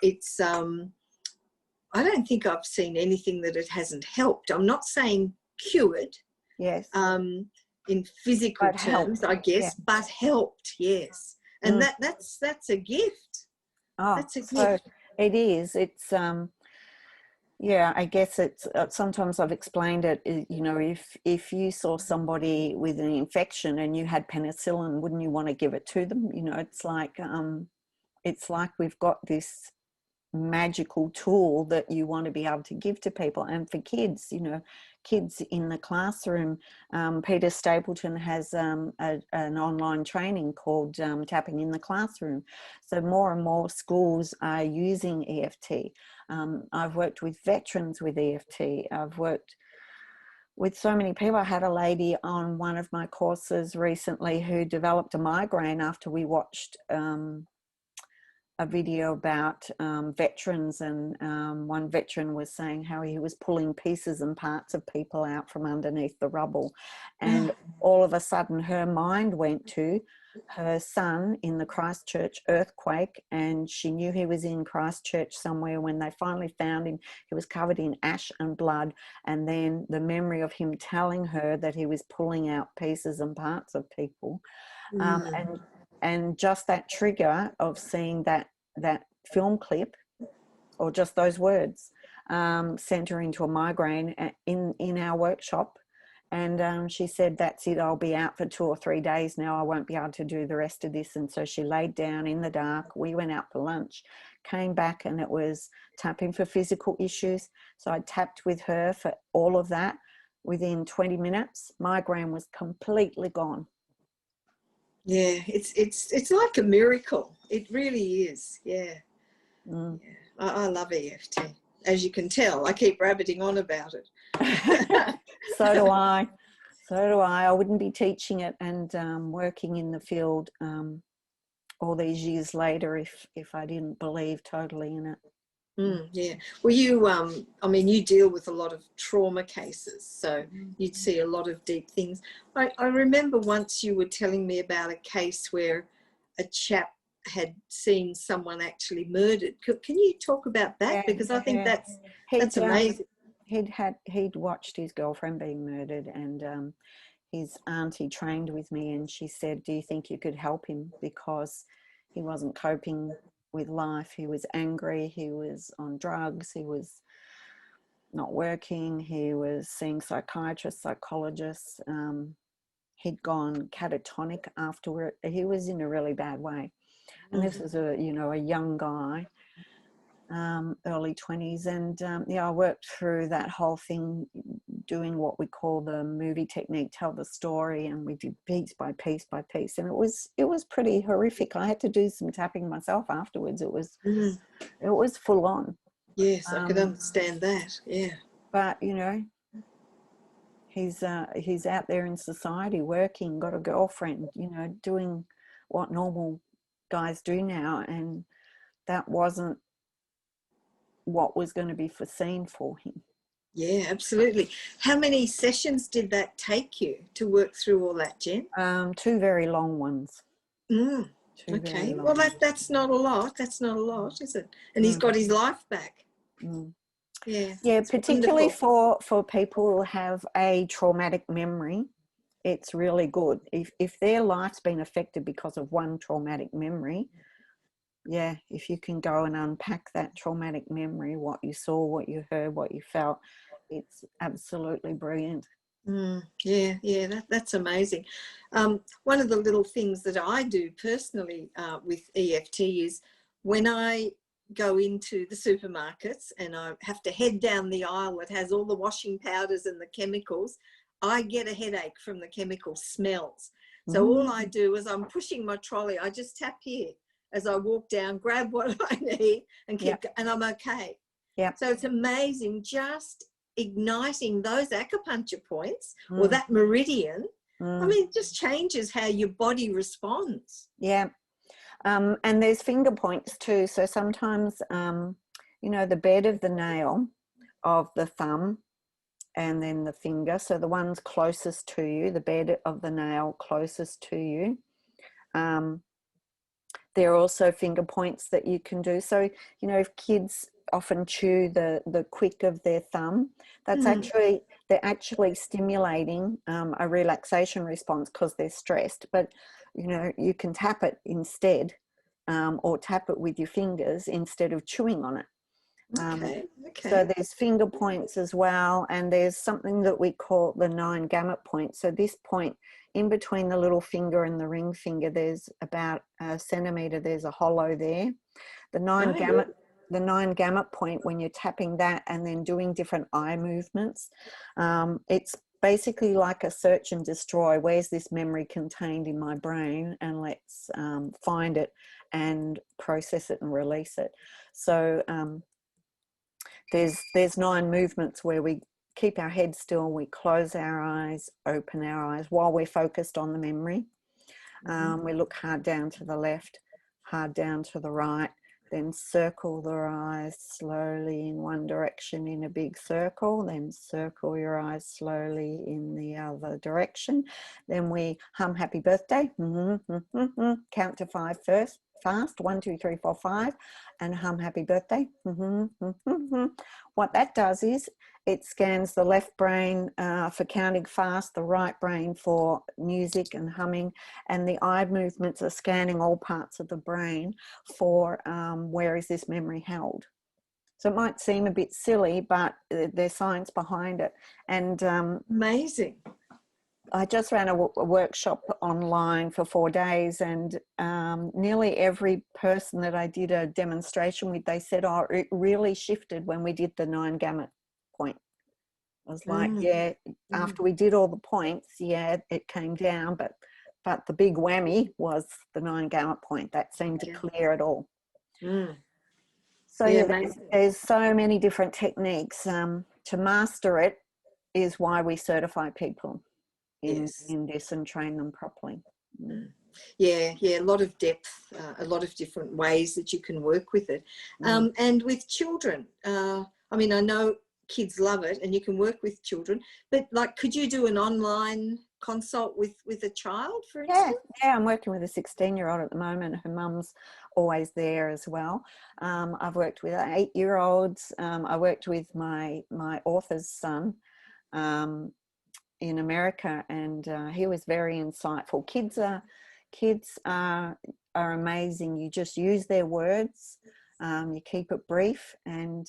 it's I don't think I've seen anything that it hasn't helped. I'm not saying cured, yes, in physical but terms, helped. I guess, but helped, yes. And that's a gift. That's a gift. It is. It's yeah, I guess it's sometimes I've explained it, you know, if you saw somebody with an infection and you had penicillin, wouldn't you want to give it to them? You know, it's like we've got this magical tool that you want to be able to give to people. And for kids, you know, kids in the classroom, Peter Stapleton has an online training called Tapping in the Classroom. So more and more schools are using EFT. I've worked with veterans with EFT. I've worked with so many people. I had a lady on one of my courses recently who developed a migraine after we watched a video about veterans, and one veteran was saying how he was pulling pieces and parts of people out from underneath the rubble, and all of a sudden her mind went to her son in the Christchurch earthquake, and she knew he was in Christchurch somewhere. When they finally found him, he was covered in ash and blood, and then the memory of him telling her that he was pulling out pieces and parts of people. And just that trigger of seeing that film clip, or just those words, sent her into a migraine in our workshop. And she said, that's it, I'll be out for 2 or 3 days now. I won't be able to do the rest of this. And so she laid down in the dark. We went out for lunch, came back, and it was tapping for physical issues. So I tapped with her for all of that. Within 20 minutes, migraine was completely gone. Yeah, it's like a miracle. It really is. Yeah. Yeah. I love EFT. As you can tell, I keep rabbiting on about it. So do I. I wouldn't be teaching it and working in the field all these years later if I didn't believe totally in it. Yeah. Well, you, I mean, you deal with a lot of trauma cases, so you'd see a lot of deep things. I remember once you were telling me about a case where a chap had seen someone actually murdered. Can you talk about that? Because I think that's amazing. He'd watched his girlfriend being murdered, and his auntie trained with me, and she said, do you think you could help him? Because he wasn't coping with life. He was angry, he was on drugs, he was not working, he was seeing psychiatrists, psychologists. He'd gone catatonic afterward. He was in a really bad way. And this was a young guy, early 20s. And I worked through that whole thing, doing what we call the movie technique, tell the story, and we did piece by piece by piece. And it was pretty horrific. I had to do some tapping myself afterwards. It was full on. Yes, I could understand that. Yeah. But he's out there in society working, got a girlfriend, doing what normal guys do now, and that wasn't what was going to be foreseen for him. Yeah, absolutely. How many sessions did that take you to work through all that, Jen? 2 very long ones. Mm, 2 very okay. long Well, ones. that's not a lot. That's not a lot, is it? And he's Mm. got his life back. Mm. Yeah. Yeah, particularly wonderful. for people who have a traumatic memory, it's really good. If their life's been affected because of one traumatic memory, yeah, if you can go and unpack that traumatic memory, what you saw, what you heard, what you felt, it's absolutely brilliant. Yeah, that's amazing. One of the little things that I do personally with EFT is when I go into the supermarkets and I have to head down the aisle that has all the washing powders and the chemicals, I get a headache from the chemical smells. So all I do is I'm pushing my trolley, I just tap here as I walk down, grab what I need and and I'm okay. Yeah. So it's amazing just igniting those acupuncture points or that meridian. I mean, it just changes how your body responds. Yeah. And there's finger points too. So sometimes, you know, the bed of the nail of the thumb and then the finger. So the ones closest to you, the bed of the nail closest to you. There are also finger points that you can do. So, you know, if kids often chew the quick of their thumb, that's they're actually stimulating a relaxation response because they're stressed. But, you know, you can tap it instead or tap it with your fingers instead of chewing on it. Okay. So there's finger points as well, and there's something that we call the 9 gamut points. So this point in between the little finger and the ring finger, there's about a centimetre, there's a hollow there. The 9 gamut point, when you're tapping that and then doing different eye movements, it's basically like a search and destroy. Where's this memory contained in my brain, and let's find it and process it and release it. So there's 9 movements where we keep our head still, we close our eyes, open our eyes while we're focused on the memory. We look hard down to the left, hard down to the right, then circle the eyes slowly in one direction in a big circle, then circle your eyes slowly in the other direction. Then we hum happy birthday, count to 5 first, fast, 1, 2, 3, 4, 5, and hum happy birthday. What that does is it scans the left brain for counting fast, the right brain for music and humming, and the eye movements are scanning all parts of the brain for where is this memory held. So it might seem a bit silly, but there's science behind it. And amazing. I just ran a workshop online for 4 days, and nearly every person that I did a demonstration with, they said, oh, it really shifted when we did the 9 gamut point. I was like, after we did all the points, it came down, but the big whammy was the 9 gamut point. That seemed to clear it all. So there's so many different techniques. To master it is why we certify people in this and train them properly. Yeah, a lot of depth, a lot of different ways that you can work with it. And with children, I mean, I know kids love it and you can work with children, but like, could you do an online consult with a child, for instance? Yeah, I'm working with a 16-year-old at the moment. Her mum's always there as well. I've worked with 8-year-olds. I worked with my author's son in America, and he was very insightful. Kids are amazing. You just use their words, you keep it brief, and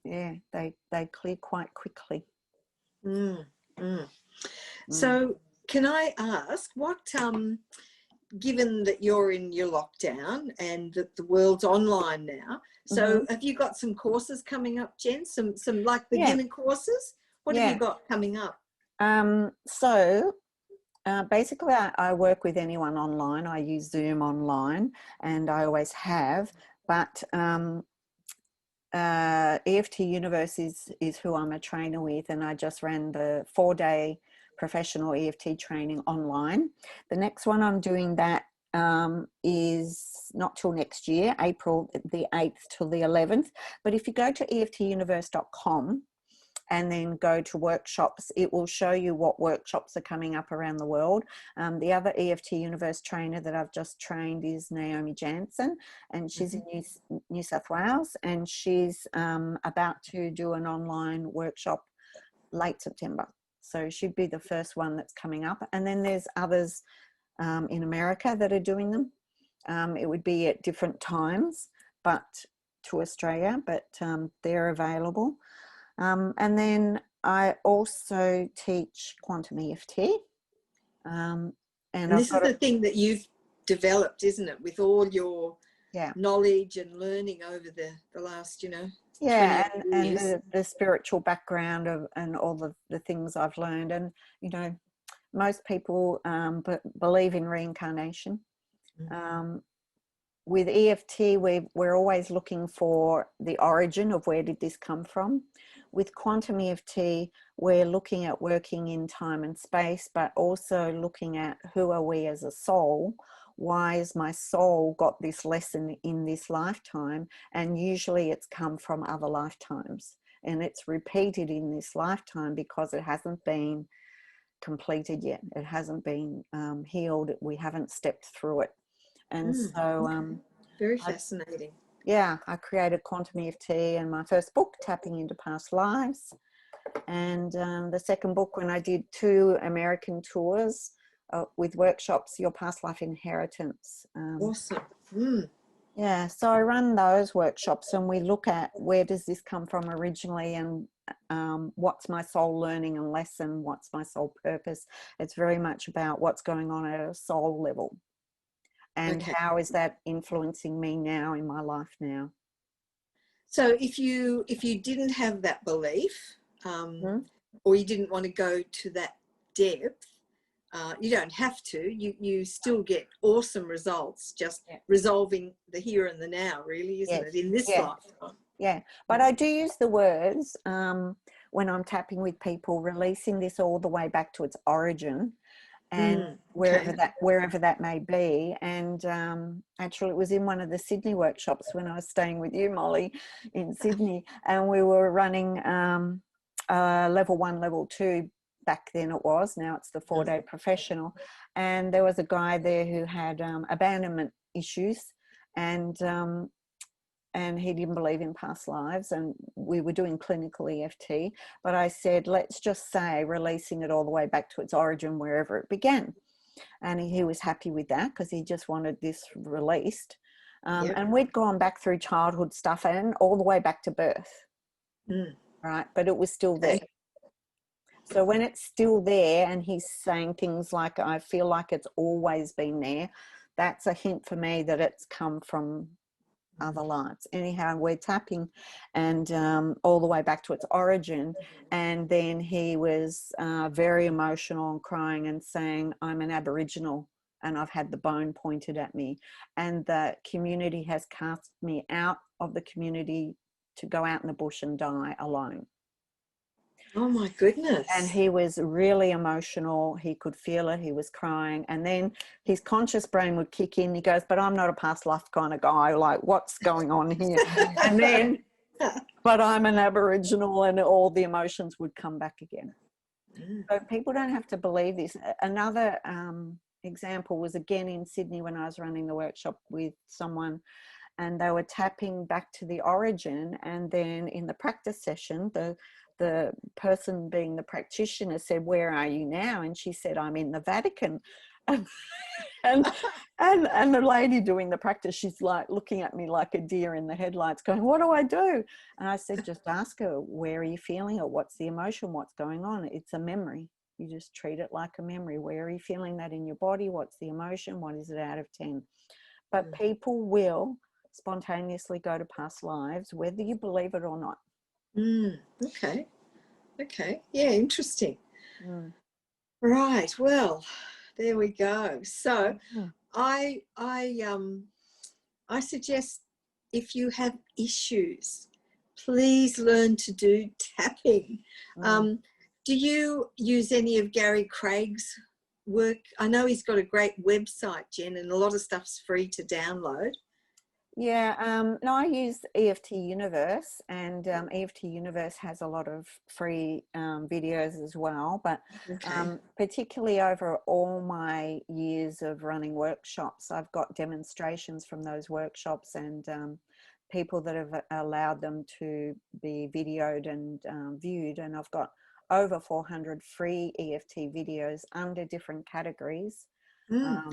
they clear quite quickly. So can I ask what given that you're in your lockdown and that the world's online now, so have you got some courses coming up, Jen? Some like beginner courses? What have you got coming up? Basically, I work with anyone online. I use Zoom online, and I always have. But EFT Universe is who I'm a trainer with, and I just ran the 4-day professional EFT training online. The next one I'm doing that is It's not till next year, April the 8th till the 11th. But if you go to EFTuniverse.com and then go to workshops, it will show you what workshops are coming up around the world. The other EFT Universe trainer that I've just trained is Jenny Johnston, and she's in New South Wales, and she's about to do an online workshop late September. So she'd be the first one that's coming up. And then there's others in America that are doing them. It would be at different times, but to Australia, but they're available. And then I also teach quantum EFT. And this is the thing that you've developed, isn't it, with all your knowledge and learning over the last, you know, and the spiritual background of and all the things I've learned. And, you know, most people believe in reincarnation. With EFT, we're always looking for the origin of where did this come from. With quantum EFT, we're looking at working in time and space, but also looking at who are we as a soul. Why has my soul got this lesson in this lifetime? And usually it's come from other lifetimes, and it's repeated in this lifetime because it hasn't been completed yet. It hasn't been healed. We haven't stepped through it. And very fascinating. I created quantum EFT and my first book, Tapping into Past Lives. And the second book, when I did 2 American tours with workshops, Your Past Life Inheritance. Awesome. Yeah, so I run those workshops and we look at where does this come from originally, and what's my soul learning and lesson, what's my soul purpose. It's very much about what's going on at a soul level. And how is that influencing me now in my life now? So if you didn't have that belief, or you didn't want to go to that depth, you don't have to. You still get awesome results just resolving the here and the now, really, isn't it, in this lifetime? Yeah, but I do use the words when I'm tapping with people, releasing this all the way back to its origin. And wherever that may be. And actually it was in one of the Sydney workshops when I was staying with you, Molly, in Sydney, and we were running level 1, level 2 back then it was. Now it's the 4-day professional. And there was a guy there who had abandonment issues, and he didn't believe in past lives, and we were doing clinical EFT, but I said, let's just say releasing it all the way back to its origin, wherever it began. And he was happy with that because he just wanted this released. And we'd gone back through childhood stuff and all the way back to birth, right? But it was still there. So when it's still there and he's saying things like, I feel like it's always been there, that's a hint for me that it's come from other lives. Anyhow, we're tapping and all the way back to its origin. And then he was very emotional and crying and saying, I'm an Aboriginal and I've had the bone pointed at me. And the community has cast me out of the community to go out in the bush and die alone. Oh my goodness. And he was really emotional. He could feel it. He was crying. And then his conscious brain would kick in. He goes, but I'm not a past life kind of guy. Like, what's going on here? And then, but I'm an Aboriginal, and all the emotions would come back again. So people don't have to believe this. Another example was again in Sydney when I was running the workshop with someone, and they were tapping back to the origin. And then in the practice session, the person being the practitioner said, where are you now? And she said, I'm in the Vatican. And the lady doing the practice, she's like looking at me like a deer in the headlights going, what do I do? And I said, just ask her, where are you feeling it? What's the emotion? What's going on? It's a memory. You just treat it like a memory. Where are you feeling that in your body? What's the emotion? What is it out of 10? But people will spontaneously go to past lives, whether you believe it or not. Okay. Yeah, interesting. Right. Well, there we go. So I suggest if you have issues, please learn to do tapping. Do you use any of Gary Craig's work? I know he's got a great website, Jen, and a lot of stuff's free to download. Yeah, no, I use EFT Universe, and EFT Universe has a lot of free videos as well. But Okay. particularly over all my years of running workshops, I've got demonstrations from those workshops, and people that have allowed them to be videoed and viewed. And I've got over 400 free EFT videos under different categories.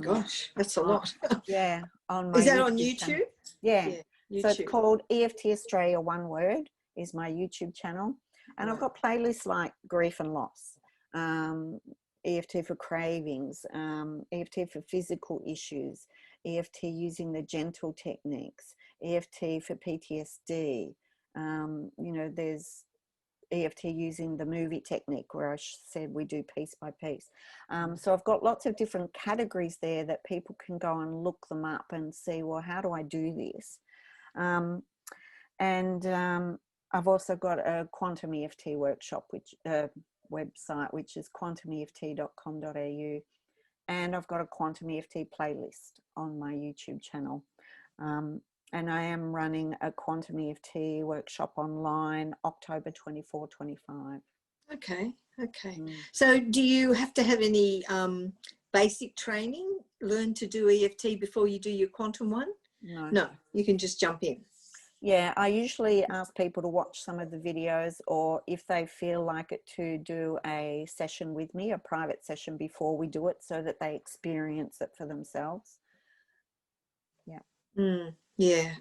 Gosh, that's a lot. Yeah, on Is my that on YouTube channel. YouTube? Yeah. Yeah, So it's YouTube. called EFT Australia, one word, is my YouTube channel. And I've Right. got playlists like grief and loss, EFT for cravings, EFT for physical issues, EFT using the gentle techniques, EFT for PTSD. You know, there's EFT using the movie technique, where I said we do piece by piece. So I've got lots of different categories there that people can go and look them up and see, well, how do I do this? I've also got a quantum EFT workshop, which website, which is quantumeft.com.au, and I've got a quantum EFT playlist on my YouTube channel. And I am running a quantum EFT workshop online October 24, 25. Okay. So do you have to have any basic training, learn to do EFT before you do your quantum one? No, you can just jump in. Yeah, I usually ask people to watch some of the videos, or if they feel like it, to do a session with me, a private session before we do it, so that they experience it for themselves. Yeah. Yeah.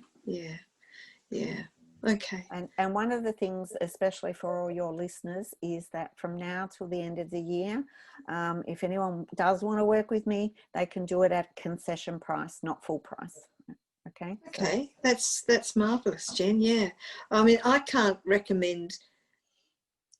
Okay. And one of the things, especially for all your listeners, is that from now till the end of the year, if anyone does want to work with me, they can do it at concession price, not full price. Okay, that's marvelous, Jen. Yeah, I mean, I can't recommend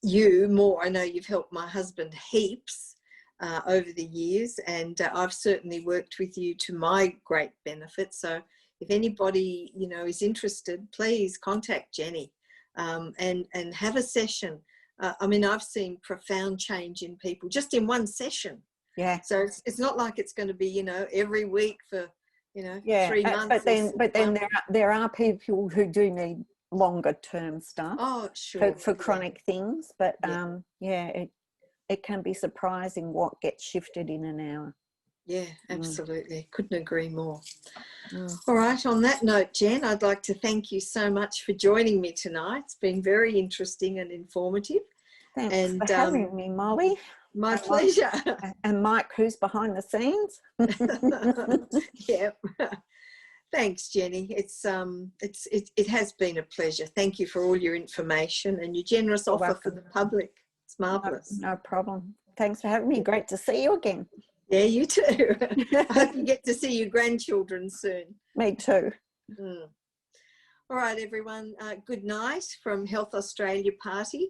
you more. I know you've helped my husband heaps over the years, and I've certainly worked with you to my great benefit. So if anybody, you know, is interested, please contact Jenny and have a session. I mean, I've seen profound change in people just in one session. Yeah. So it's not like it's going to be, you know, every week for, you know, yeah, 3 months. But then there are people who do need longer term stuff. Oh, sure. For chronic things, but it can be surprising what gets shifted in an hour. Yeah, absolutely. Couldn't agree more. All right, on that note, Jen, I'd like to thank you so much for joining me tonight. It's been very interesting and informative. Thanks for having me, Molly. My pleasure. And Mike, who's behind the scenes. Yep. Thanks, Jenny. It has been a pleasure. Thank you for all your information and your generous offer for the public. It's marvelous. No problem. Thanks for having me. Great to see you again. Yeah, you too. I hope you get to see your grandchildren soon. Me too. All right, everyone. Good night from Health Australia Party.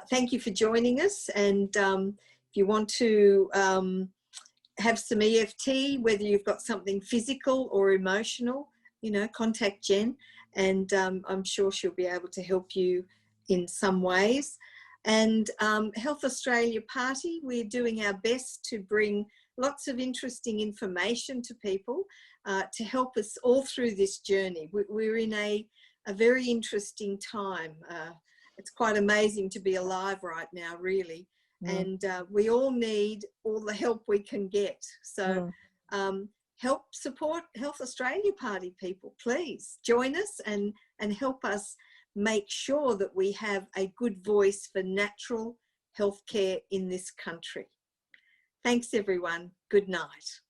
Thank you for joining us. And if you want to have some EFT, whether you've got something physical or emotional, you know, contact Jen, and I'm sure she'll be able to help you in some ways. And Health Australia Party, we're doing our best to bring lots of interesting information to people to help us all through this journey. We're in a very interesting time. It's quite amazing to be alive right now, really. And we all need all the help we can get. So help support Health Australia Party people. Please join us and help us make sure that we have a good voice for natural healthcare in this country. Thanks, everyone. Good night.